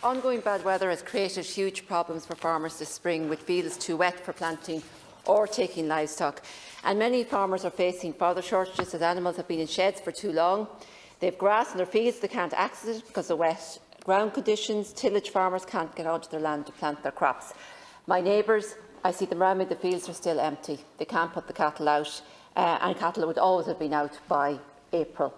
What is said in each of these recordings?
Ongoing bad weather has created huge problems for farmers this spring, with fields too wet for planting or taking livestock. And many farmers are facing fodder shortages as animals have been in sheds for too long. They have grass in their fields, they can't access it because of wet ground conditions. Tillage farmers can't get onto their land to plant their crops. My neighbours, I see them around me, the fields are still empty. They can't put the cattle out, and cattle would always have been out by April.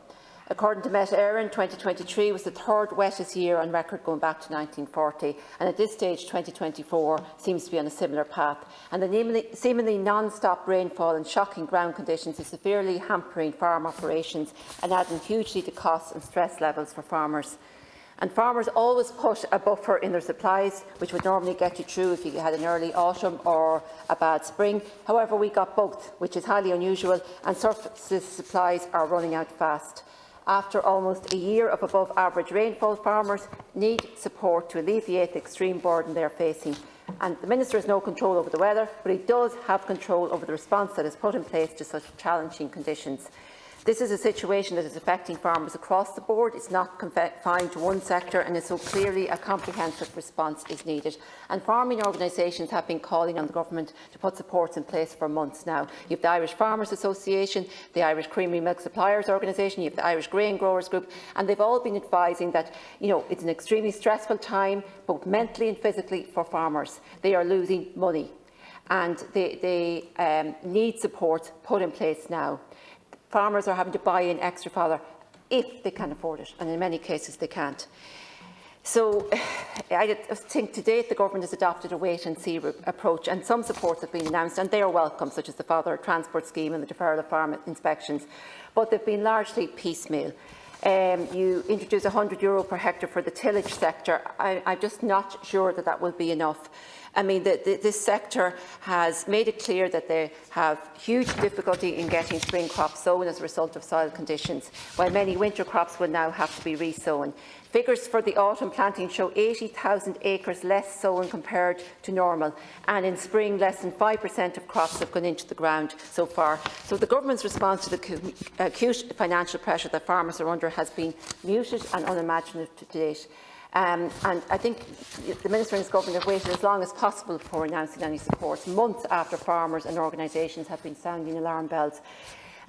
According to Met Éireann, 2023 was the third wettest year on record going back to 1940, and at this stage 2024 seems to be on a similar path. And the seemingly non-stop rainfall and shocking ground conditions is severely hampering farm operations and adding hugely to costs and stress levels for farmers. And farmers always put a buffer in their supplies, which would normally get you through if you had an early autumn or a bad spring. However, we got both, which is highly unusual, and surplus supplies are running out fast. After almost a year of above-average rainfall, farmers need support to alleviate the extreme burden they are facing. And the Minister has no control over the weather, but he does have control over the response that is put in place to such challenging conditions. This is a situation that is affecting farmers across the board. It's not confined to one sector, and so clearly a comprehensive response is needed. And farming organisations have been calling on the government to put supports in place for months now. You have the Irish Farmers Association, the Irish Creamery Milk Suppliers Organisation, you have the Irish Grain Growers Group, and they've all been advising that it's an extremely stressful time, both mentally and physically, for farmers. They are losing money, and they need support put in place now. Farmers are having to buy in extra fodder if they can afford it, and in many cases they can't. So I think to date the government has adopted a wait-and-see approach, and some supports have been announced, and they are welcome, such as the fodder transport scheme and the deferral of farm inspections, but they've been largely piecemeal. You introduce €100 per hectare for the tillage sector. I'm just not sure that that will be enough. I mean, this sector has made it clear that they have huge difficulty in getting spring crops sown as a result of soil conditions, while many winter crops will now have to be re-sown. Figures for the autumn planting show 80,000 acres less sown compared to normal, and in spring less than 5% of crops have gone into the ground so far. So the government's response to the acute financial pressure that farmers are under has been muted and unimaginative to date. And I think the Minister and his government have waited as long as possible before announcing any support, months after farmers and organisations have been sounding alarm bells.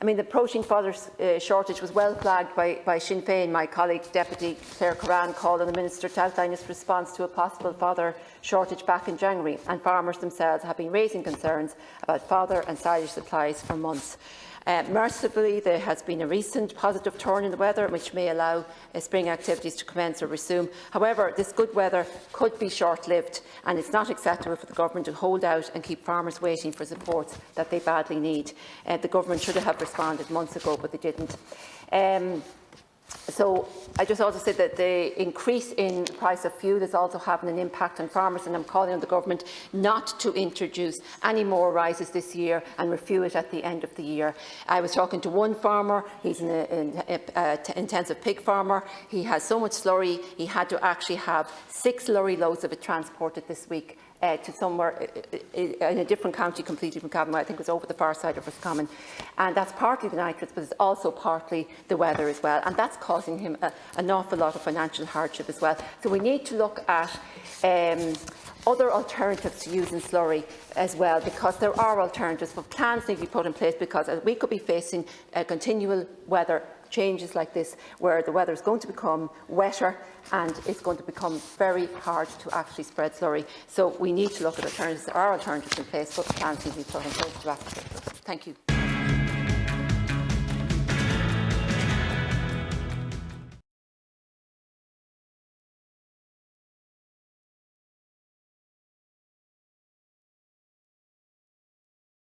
I mean, the approaching fodder shortage was well flagged by Sinn Féin. My colleague, Deputy Claire Curran, called on the Minister to outline his response to a possible fodder shortage back in January, and farmers themselves have been raising concerns about fodder and silage supplies for months. Mercifully, there has been a recent positive turn in the weather, which may allow spring activities to commence or resume. However, this good weather could be short-lived, and it's not acceptable for the government to hold out and keep farmers waiting for support that they badly need. The government should have responded months ago, but they didn't. So I just also said that the increase in the price of fuel is also having an impact on farmers, and I'm calling on the government not to introduce any more rises this year and review it at the end of the year. I was talking to one farmer. He's an intensive pig farmer. He has so much slurry, he had to actually have 6 lorry loads of it transported this week to somewhere in a different county completely from Cavan. I think it was over the far side of Roscommon. And that's partly the nitrates, but it's also partly the weather as well. And that's causing him an awful lot of financial hardship as well. So we need to look at other alternatives to using slurry as well, because there are alternatives, but plans need to be put in place, because we could be facing continual weather changes like this, where the weather is going to become wetter and it's going to become very hard to actually spread slurry. So we need to look at alternatives. There are alternatives in place, but plans need to be put in place to rapidly. Thank you.